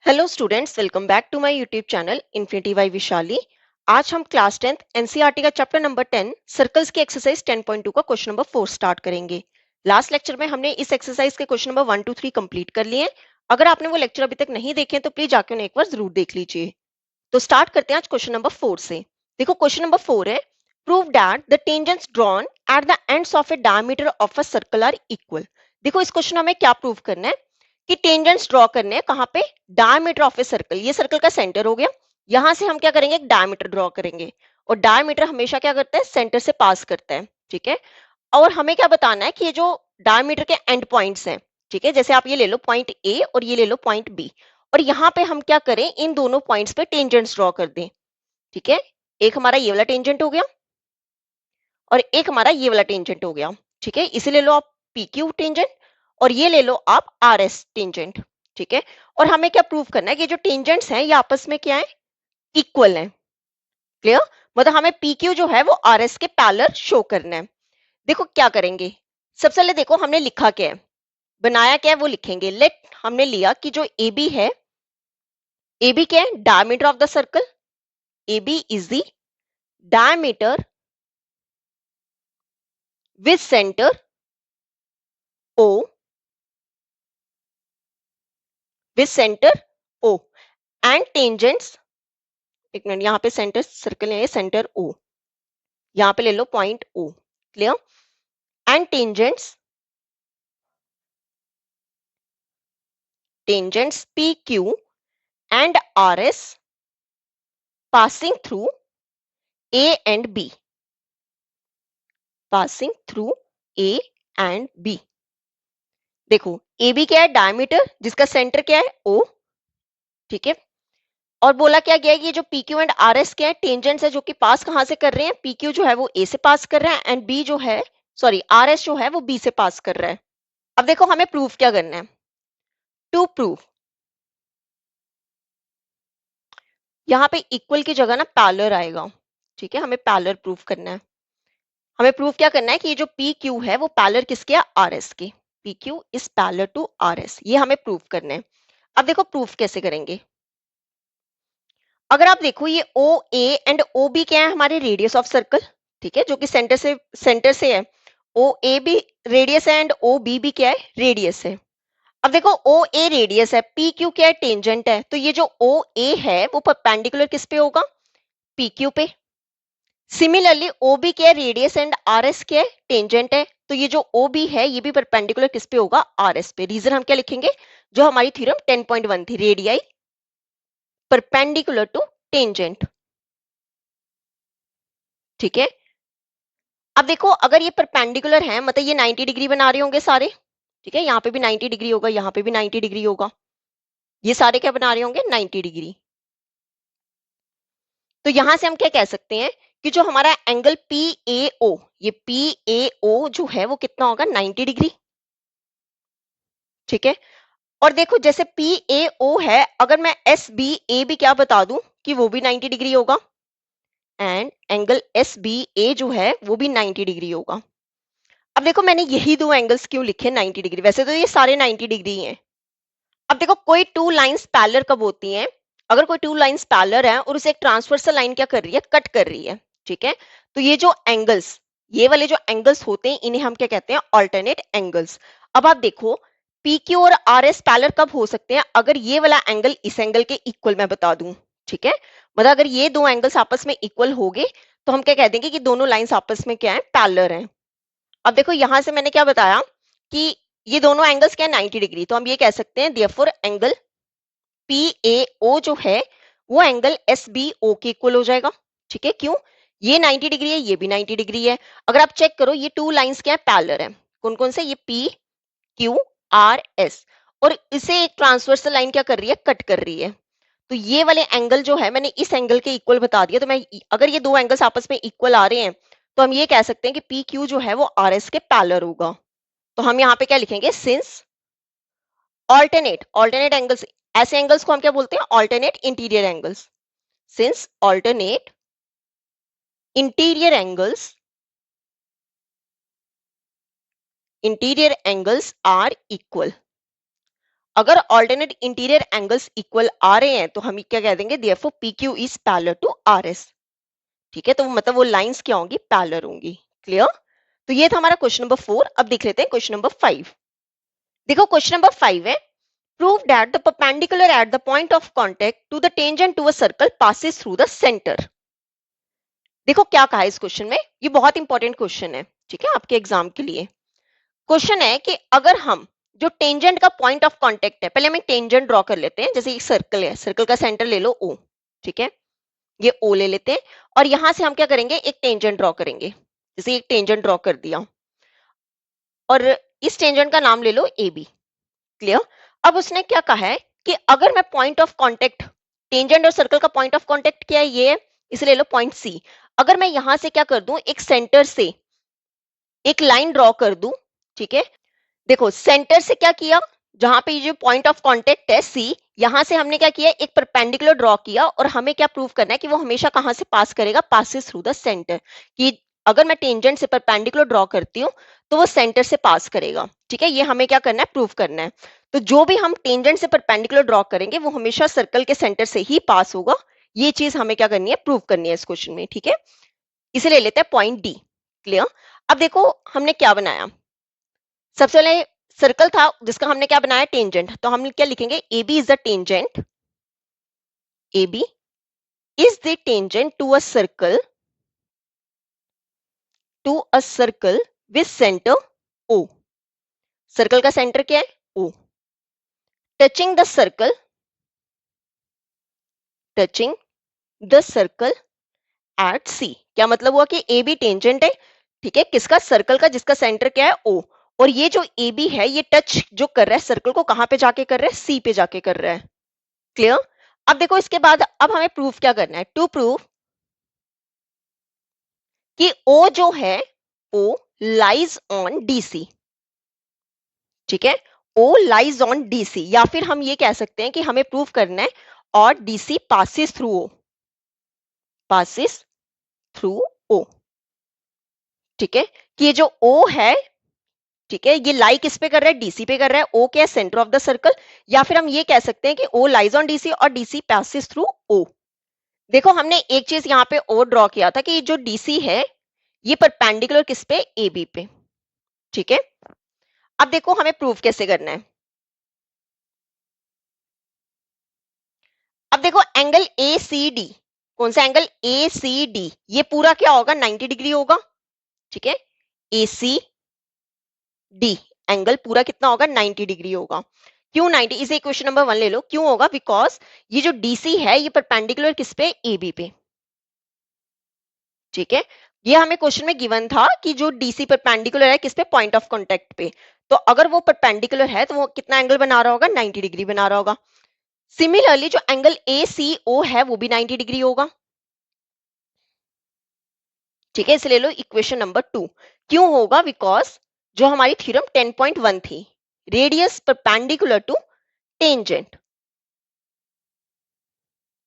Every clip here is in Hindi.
Hello students, welcome back to my YouTube channel Infinity by Vishali. आज हम क्लास 10th एनसीईआरटी का चैप्टर नंबर 10 सर्कल्स की एक्सरसाइज 10.2 का क्वेश्चन नंबर 4 स्टार्ट करेंगे। लास्ट लेक्चर में हमने इस एक्सरसाइज के क्वेश्चन नंबर 1 2 3 कंप्लीट कर लिए हैं। अगर आपने वो लेक्चर अभी तक नहीं देखे हैं तो प्लीज जाके उन्हें एक बार जरूर देख लीजिए। तो स्टार्ट करते हैं आज क्वेश्चन नंबर 4 से। देखो क्वेश्चन नंबर 4 है, prove that the tangents drawn at the ends of a diameter of a circle are equal. देखो इस क्वेश्चन में हमें क्या प्रूव करना है कि टेंजेंट्स ड्रॉ करने हैं कहाँ पे, डायमीटर ऑफ ए सर्कल। ये सर्कल का सेंटर हो गया, यहां से हम क्या करेंगे, एक डायमीटर ड्रॉ करेंगे और डायमीटर हमेशा क्या करता है, सेंटर से पास करता है। ठीक है, और हमें क्या बताना है कि ये जो डायमीटर के एंड पॉइंट्स हैं, ठीक है, जैसे आप ये ले लो पॉइंट ए और ये ले लो पॉइंट बी, और यहाँ पे हम क्या करें, इन दोनों पॉइंट्स पे टेंजेंट्स ड्रॉ कर दें। ठीक है, एक हमारा ये वाला टेंजेंट हो गया और एक हमारा ये वाला टेंजेंट हो गया। ठीक है, इसे ले लो आप पी क्यू टेंजेंट और ये ले लो आप आर एस टेंजेंट। ठीक है, और हमें क्या प्रूव करना है कि जो टेंजेंट्स हैं ये आपस में क्या है, इक्वल है। क्लियर, मतलब हमें पी क्यू जो है वो आर एस के पैरेलल शो करना है। देखो क्या करेंगे, सबसे पहले देखो हमने लिखा क्या है, बनाया क्या है वो लिखेंगे। लेट, हमने लिया कि जो ए बी है, ए बी क्या है, diameter of the circle. A B is the diameter with centre O, with centre O and tangents, एक मिनट, यहाँ पे सेंटर सर्कल है, सेंटर ओ, यहाँ पे ले लो point O. Clear, and tangents P Q and R S passing through A and B, passing through A and B. देखो ए बी क्या है, डायमीटर जिसका सेंटर क्या है ओ। ठीक है, और बोला क्या गया है कि जो P Q and R S क्या है, टेंजेंट्स है जो कि पास कहां से कर रहे हैं, पी क्यू जो है वो ए से पास कर रहा है एंड बी जो है, सॉरी आर एस जो है वो बी से पास कर रहा है। अब देखो हमें प्रूफ क्या करना है, टू प्रूव, यहाँ पे इक्वल की जगह ना पैरेलल आएगा। ठीक है, हमें पैरेलल प्रूफ करना है। हमें प्रूफ क्या करना है कि ये जो पी क्यू है वो पैरेलल किसके है, आर एस के। P Q is parallel to R S, ये हमें प्रूफ करना है। अब देखो प्रूफ कैसे करेंगे। अगर आप देखो ये ओ ए एंड ओ बी क्या है, हमारे रेडियस ऑफ सर्कल। ठीक है, जो कि सेंटर से है। ओ ए बी रेडियस है एंड ओ बी भी क्या है, रेडियस है। अब देखो ओ ए रेडियस है, पी क्यू क्या है, टेंजेंट है, तो ये जो ओ ए है वो परपेंडिकुलर किस पे होगा, पी क्यू पे। सिमिलरली ओ बी क्या है, रेडियस एंड आर एस क्या है, टेंजेंट है, तो ये जो ओ बी है ये भी परपेंडिकुलर किस पे होगा, आर एस पे। रीजन हम क्या लिखेंगे, जो हमारी थ्योरम 10.1 थी, रेडियाई परपेंडिकुलर टू टेंजेंट। ठीक है, अब देखो अगर ये परपेंडिकुलर है मतलब ये 90 डिग्री बना रहे होंगे सारे। ठीक है, यहाँ पे भी 90 डिग्री होगा, यहाँ पे भी 90 डिग्री होगा, ये सारे क्या बना रहे होंगे, 90 डिग्री। तो यहां से हम क्या कह सकते हैं कि जो हमारा एंगल पी ए ओ, ये पी ए ओ जो है वो कितना होगा, 90 डिग्री। ठीक है, और देखो जैसे पी ए ओ है, अगर मैं एस बी ए भी क्या बता दूं कि वो भी 90 डिग्री होगा, एंड एंगल एस बी ए जो है वो भी 90 डिग्री होगा। अब देखो मैंने यही दो एंगल्स क्यों लिखे 90 डिग्री, वैसे तो ये सारे 90 डिग्री हैं। अब देखो कोई टू लाइंस पैरेलल कब होती हैं, अगर कोई टू लाइंस पैरेलल है और उसे एक ट्रांसवर्सल लाइन क्या कर रही है, कट कर रही है। ठीक है, तो ये जो एंगल्स, ये वाले जो एंगल्स होते हैं इन्हें हम क्या कहते हैं, ऑल्टरनेट एंगल्स। अब आप देखो पी क्यू और आर एस पैरेलल कब हो सकते हैं, अगर ये वाला एंगल इस एंगल के इक्वल मैं बता दूं। ठीक है, मतलब अगर ये दो एंगल्स आपस में इक्वल हो गए तो हम क्या कह देंगे कि दोनों लाइंस आपस में क्या है, पैरेलल हैं। अब देखो यहां से मैंने क्या बताया कि ये दोनों एंगल्स क्या है, 90 डिग्री, तो हम ये कह सकते हैं देयरफॉर एंगल पी ए ओ जो है वो एंगल एस बी ओ के इक्वल हो जाएगा। ठीक है, क्यों, ये 90 डिग्री है, ये भी 90 डिग्री है। अगर आप चेक करो ये टू लाइंस क्या है, पैरेलल है। कौन कौन से, ये पी क्यू आर एस, और इसे एक ट्रांसवर्सल लाइन क्या कर रही है, कट कर रही है। तो ये वाले एंगल जो है मैंने इस एंगल के इक्वल बता दिया, तो मैं अगर ये दो एंगल्स आपस में इक्वल आ रहे हैं तो हम ये कह सकते हैं कि पी क्यू जो है वो आर एस के पैरेलल होगा। तो हम यहाँ पे क्या लिखेंगे, सिंस ऑल्टरनेट, ऑल्टरनेट एंगल्स, ऐसे एंगल्स को हम क्या बोलते हैं, alternate interior angles. Since alternate interior angles, interior angles are equal. अगर ऑल्टरनेट इंटीरियर एंगल्स इक्वल आ रहे हैं तो हम क्या कह देंगे, therefore PQ is parallel to RS। ठीक है, तो मतलब वो लाइंस क्या होंगी, पैरेलल होंगी। क्लियर? तो ये था हमारा क्वेश्चन नंबर 4। अब देख लेते हैं क्वेश्चन नंबर 5। देखो क्वेश्चन नंबर 5 है, prove that the perpendicular at the point of contact to the tangent to a circle passes through the centre. देखो क्या कहा है इस क्वेश्चन में, ये बहुत इंपॉर्टेंट क्वेश्चन है, ठीक है, आपके एग्जाम के लिए। क्वेश्चन है कि अगर हम जो टेंजेंट का पॉइंट ऑफ कांटेक्ट है, पहले हम एक टेंजेंट ड्रॉ कर लेते हैं। जैसे एक सर्कल है, सर्कल का सेंटर ले लो O, ठीक है, ये O ले लेते हैं और यहां से हम क्या करेंगे, एक टेंजेंट ड्रॉ करेंगे। जैसे एक टेंजेंट ड्रॉ कर दिया और इस टेंजेंट का नाम ले लो AB। क्लियर? अब उसने क्या कहा है कि अगर मैं पॉइंट ऑफ कांटेक्ट, टेंजेंट और सर्कल का पॉइंट ऑफ कांटेक्ट क्या है, ये है, इसे ले लो पॉइंट C। अगर मैं यहां से क्या कर दूं, एक सेंटर से एक लाइन ड्रॉ कर दूं, ठीक है, देखो सेंटर से क्या किया, जहां पे ये जो पॉइंट ऑफ कांटेक्ट है C, यहां से हमने क्या किया, एक परपेंडिकुलर ड्रॉ किया और हमें क्या प्रूव करना है कि वो हमेशा कहां से पास करेगा, पासेस थ्रू द सेंटर। कि अगर मैं टेंजेंट से परपेंडिकुलर ड्रॉ करती हूँ तो वो सेंटर से पास करेगा। ठीक है, ये हमें क्या करना है, प्रूव करना है। तो जो भी हम टेंजेंट से परपेंडिकुलर ड्रॉ करेंगे वो हमेशा सर्कल के सेंटर से ही पास होगा। ये चीज हमें क्या करनी है, प्रूव करनी है इस क्वेश्चन में। ठीक है, इसे ले लेते हैं पॉइंट D। क्लियर? अब देखो हमने क्या बनाया, सबसे पहले सर्कल था जिसका हमने क्या बनाया, टेंजेंट। तो हम क्या लिखेंगे, AB is the tangent, AB is the tangent to a circle with centre O। Circle का सेंटर क्या है, O। Touching the circle, touching the circle at C। क्या मतलब हुआ कि AB टेंजेंट है, ठीक है, किसका, सर्कल का, जिसका सेंटर क्या है, O। और ये जो AB है ये टच जो कर रहा है सर्कल को, कहां पे जाके कर रहा है, C पे जाके कर रहा है। क्लियर? अब देखो इसके बाद अब हमें प्रूफ क्या करना है, टू प्रूव कि O जो है, O लाइज ऑन DC। ठीक है, O लाइज ऑन DC, या फिर हम ये कह सकते हैं कि हमें प्रूफ करना है और DC passes through O, passes through O। ठीक है, कि ये जो O है, ठीक है, ये लाई किस पे कर रहा है, DC पे कर रहा है। O क्या है, सेंटर ऑफ द सर्कल। या फिर हम ये कह सकते हैं कि O लाइज ऑन DC और DC पासिस थ्रू O। देखो हमने एक चीज यहाँ पे और ड्रॉ किया था कि जो DC है ये परपेंडिकुलर किस पे, AB पे। ठीक है, अब देखो हमें प्रूफ कैसे करना है। अब देखो एंगल ACD, कौन सा एंगल, ACD, ये पूरा क्या होगा, 90 डिग्री होगा। ठीक है, ACD एंगल पूरा कितना होगा, 90 डिग्री होगा। क्यों 90, इसे क्वेश्चन नंबर 1 ले लो, क्यों होगा, बिकॉज ये जो DC है ये परपेंडिकुलर किस पे, AB पे। ठीक है, ये हमें क्वेश्चन में गिवन था कि जो DC परपेंडिकुलर है किस पे, पॉइंट ऑफ कांटेक्ट पे। तो अगर वो परपेंडिकुलर है तो वो कितना एंगल बना रहा होगा, 90 डिग्री बना रहा होगा। सिमिलरली जो एंगल ACO है वो भी 90 डिग्री होगा। ठीक है, इसे ले लो इक्वेशन नंबर 2। क्यों होगा, बिकॉज जो हमारी थ्योरम 10.1 थी, रेडियस परपेंडिकुलर टू टेंजेंट।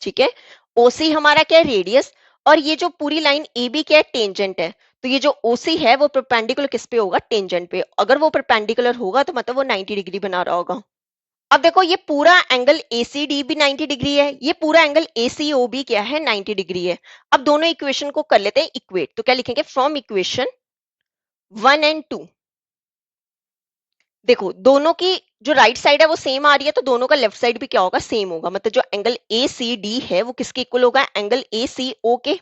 ठीक है, OC हमारा क्या है, रेडियस, और ये जो पूरी लाइन AB क्या है, टेंजेंट है। तो ये जो OC है वो परपेंडिकुलर किस पे होगा, टेंजेंट पे। अगर वो परपेंडिकुलर होगा तो मतलब वो 90 डिग्री बना रहा होगा। अब देखो ये पूरा एंगल ACD भी 90 डिग्री है, ये पूरा एंगल ACO भी क्या है, 90 डिग्री है। अब दोनों इक्वेशन को कर लेते हैं इक्वेट। तो क्या लिखेंगे, फ्रॉम इक्वेशन 1 एंड 2। देखो दोनों की जो राइट साइड है वो सेम आ रही है, तो दोनों का लेफ्ट साइड भी क्या होगा, सेम होगा। मतलब जो एंगल ACD है वो किसके इक्वल होगा, एंगल ACO के।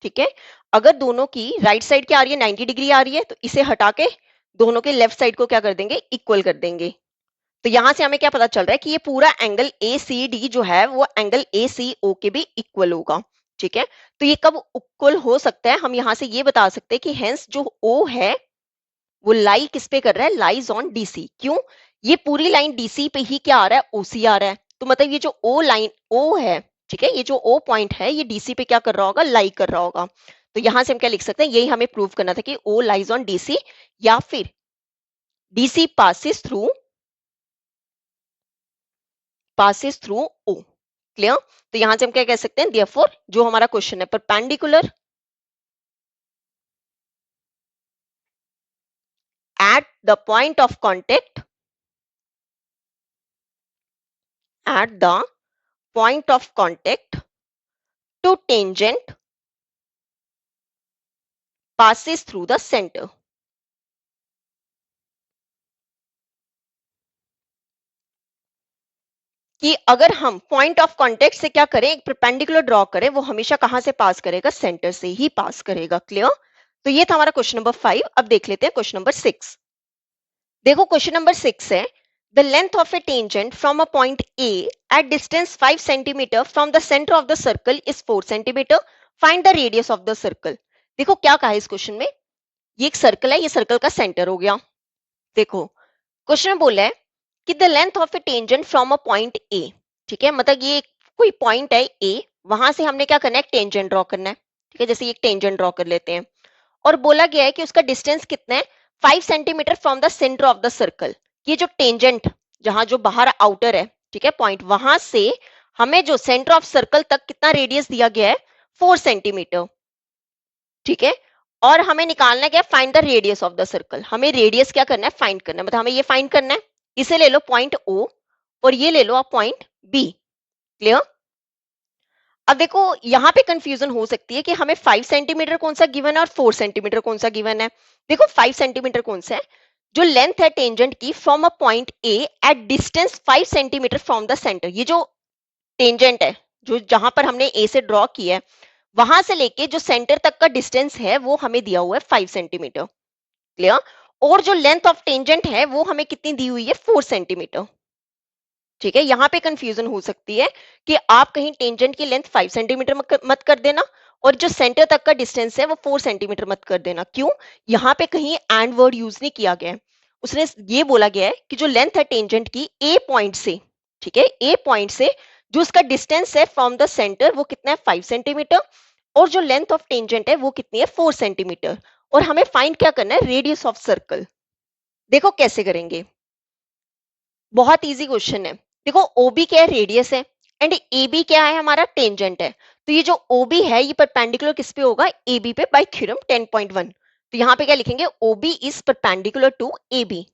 ठीक है, अगर दोनों की राइट साइड क्या आ रही है, 90 डिग्री आ रही है, तो इसे हटा के दोनों के लेफ्ट साइड को क्या कर देंगे, इक्वल कर देंगे। तो यहां से हमें क्या पता चल रहा है कि ये पूरा एंगल ACD जो है वो एंगल ACO के भी इक्वल होगा। ठीक है, तो ये कब इक्वल हो सकता है, हम यहां से ये बता सकते हैं कि हेंस जो O है वो लाई किस पे कर रहा है, लाइज ऑन DC। क्यों, ये पूरी लाइन DC पे ही क्या आ रहा है, OC आ रहा है। तो मतलब ये जो O लाइन O है, ठीक है, ये जो O पॉइंट है ये DC पे क्या कर रहा होगा, लाई कर रहा होगा। तो यहां से हम क्या लिख सकते हैं, यही हमें प्रूव करना था कि O लाइज ऑन DC, या फिर DC passes through O। Clear? तो यहां से हम क्या कह सकते हैं, देयरफॉर जो हमारा क्वेश्चन है, perpendicular at the point of contact at the point of contact to tangent passes through the center. कि अगर हम पॉइंट ऑफ कांटेक्ट से क्या करें, एक परपेंडिकुलर ड्रॉ करें, वो हमेशा कहां से पास करेगा, सेंटर से ही पास करेगा। क्लियर? तो ये था हमारा क्वेश्चन नंबर 5। अब देख लेते हैं क्वेश्चन नंबर 6। देखो क्वेश्चन नंबर 6 है, the length of A tangent from a point A at distance 5 centimetre from the centre of the circle is 4 centimetre, find the radius of the circle. देखो क्या कहा है इस क्वेश्चन में, ये एक सर्कल है, ये सर्कल का सेंटर हो गया। देखो क्वेश्चन में बोला है कि the length of A tangent from a point A, ठीक है, मतलब ये कोई पॉइंट है ए, वहां से हमने क्या करना है, टेंजेंट ड्रॉ करना है। ठीक है, जैसे ये एक टेंजेंट ड्रॉ कर लेते हैं और बोला गया है कि उसका डिस्टेंस कितना है, 5 centimetre from the centre of the circle. ये जो टेंजेंट जहां जो बाहर आउटर है, ठीक है, पॉइंट, वहां से हमें जो सेंटर ऑफ सर्कल तक कितना रेडियस दिया गया है, 4 सेंटीमीटर। ठीक है, और हमें निकालना क्या, find the radius of the circle. हमें रेडियस क्या करना है, फाइंड करना है, मतलब हमें ये फाइंड करना है। इसे ले लो पॉइंट ओ और ये ले लो आप पॉइंट बी। क्लियर? अब देखो यहां पे कंफ्यूजन हो सकती है कि हमें 5 सेंटीमीटर कौन सा गिवन है और 4 सेंटीमीटर कौन सा गिवन है। देखो 5 सेंटीमीटर कौन सा है, जो लेंथ है टेंजेंट की from a point A at distance 5 centimetre from the centre. ये जो टेंजेंट है, जो जहां पर हमने ए से ड्रॉ किया है, वहां से लेके जो सेंटर तक का डिस्टेंस है वो हमें दिया हुआ है 5 सेंटीमीटर। क्लियर? और जो लेंथ ऑफ टेंजेंट है वो हमें कितनी दी हुई है, 4 सेंटीमीटर। ठीक है, यहां पे कंफ्यूजन हो सकती है कि आप कहीं टेंजेंट की लेंथ 5 सेंटीमीटर मत कर देना और जो सेंटर तक का डिस्टेंस है वो 4 सेंटीमीटर मत कर देना। क्यों? यहाँ पे कहीं एंड वर्ड यूज नहीं किया गया है। उसने ये बोला गया है कि जो लेंथ है टेंजेंट की ए पॉइंट से, ठीक है, ए पॉइंट से जो उसका डिस्टेंस है फ्रॉम द सेंटर वो कितना है, 5 सेंटीमीटर, और जो लेंथ ऑफ टेंजेंट है वो कितनी है, 4 सेंटीमीटर। और हमें फाइंड क्या करना है, रेडियस ऑफ सर्कल। देखो कैसे करेंगे, बहुत इजी क्वेश्चन है। देखो ओबी क्या है, रेडियस है, एंड एबी क्या है, हमारा टेंजेंट है। तो ये जो ओबी है ये परपेंडिकुलर किस पे होगा, एबी पे, बाय थ्योरम 10.1। तो यहाँ पे क्या लिखेंगे, OB is perpendicular to AB.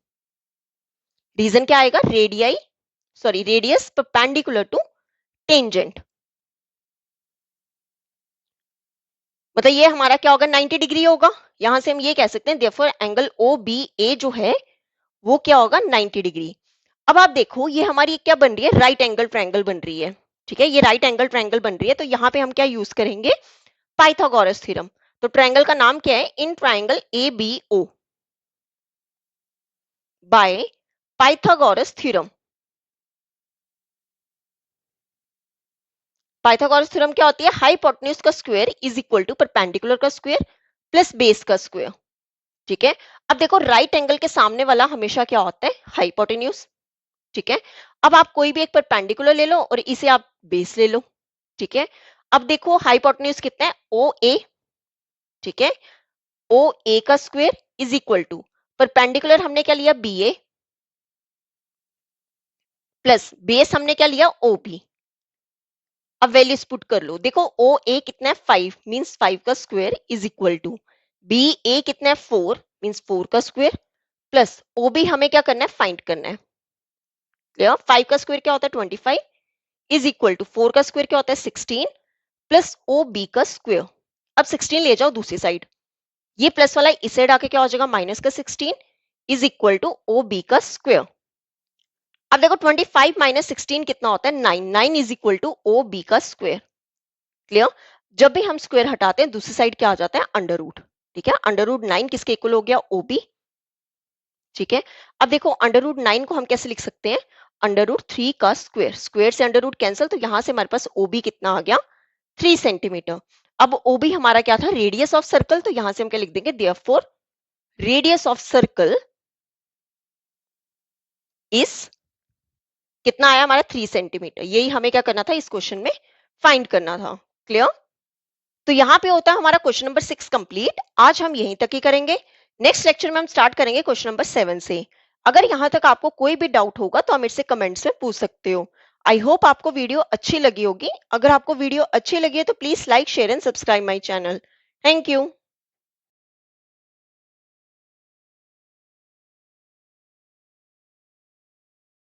Reason क्या आएगा, रेडियस परपेंडिकुलर टू टेंजेंट। मतलब ये हमारा क्या होगा, 90 डिग्री होगा। यहां से हम ये कह सकते हैं देयरफॉर एंगल ओ बी ए जो है वो क्या होगा, 90 डिग्री। अब आप देखो ये हमारी क्या बन रही है, राइट एंगल ट्रायंगल बन रही है। ठीक है, ये राइट एंगल ट्रायंगल बन रही है, तो यहाँ पे हम क्या यूज करेंगे, पाइथागोरस थ्योरम। तो ट्रायंगल का नाम क्या है, in triangle A B O by Pythagoras theorem. Pythagoras theorem क्या होती है, हाइपोटेन्यूज का square is equal to perpendicular का स्क्वायर प्लस बेस का स्क्वायर। ठीक है, अब देखो राइट एंगल के सामने वाला हमेशा क्या होता है, हाइपोटेन्यूज। ठीक है, अब आप कोई भी एक परपेंडिकुलर ले लो और इसे आप बेस ले लो। ठीक है, अब देखो हाइपोटेन्यूज कितना है, ओ ए। ठीक है, ओ ए का square is equal to perpendicular हमने क्या लिया, बी ए, प्लस बेस हमने क्या लिया, ओ बी। अब वैल्यूज पुट कर लो, देखो ओ ए कितना है, 5 मींस 5 का square is equal to B A कितना है, 4 मींस 4 का स्क्वायर, प्लस ओ बी हमें क्या करना है, फाइंड करना है। क्लियर? 5 का स्क्वायर क्या होता है, 25 इज इक्वल टू 4 का स्क्वायर क्या होता है, 16 प्लस ओ बी का स्क्वायर। अब 16 ले जाओ दूसरी साइड, ये प्लस वाला इस साइड आके क्या हो जाएगा, माइनस का 16 is equal to O B का स्क्वायर। अब देखो 25 माइनस 16 कितना होता है, 9, 9 is equal to O B का स्क्वायर। क्लियर? जब भी हम स्क्वायर हटाते हैं दूसरी साइड क्या आ जाता है, अंडर रूट। ठीक है, अंडर रूट 9 किसके इक्वल हो गया, ओ बी। ठीक है, अब देखो अंडर रूट 9 को हम कैसे लिख सकते हैं, अंडर रूट 3 का स्क्वायर, स्क्वायर से अंडर रूट कैंसिल, तो यहां से हमारे पास ओ बी कितना आ गया, 3 सेंटीमीटर। अब ओ बी हमारा क्या था, रेडियस ऑफ सर्कल, तो यहां से हम क्या लिख देंगे, therefore radius of circle is कितना आया हमारा, 3 सेंटीमीटर। यही हमें क्या करना था, इस क्वेश्चन में फाइंड करना था। क्लियर? तो यहाँ पे होता है हमारा क्वेश्चन नंबर 6 कंप्लीट। आज हम यहीं तक ही करेंगे, नेक्स्ट लेक्चर में हम स्टार्ट करेंगे क्वेश्चन नंबर 7 से। अगर यहाँ तक आपको कोई भी डाउट होगा तो आप मेरे से कमेंट्स में पूछ सकते हो। आई होप आपको वीडियो अच्छी लगी होगी। अगर आपको वीडियो अच्छी लगी है तो please like, share and subscribe my channel. Thank you.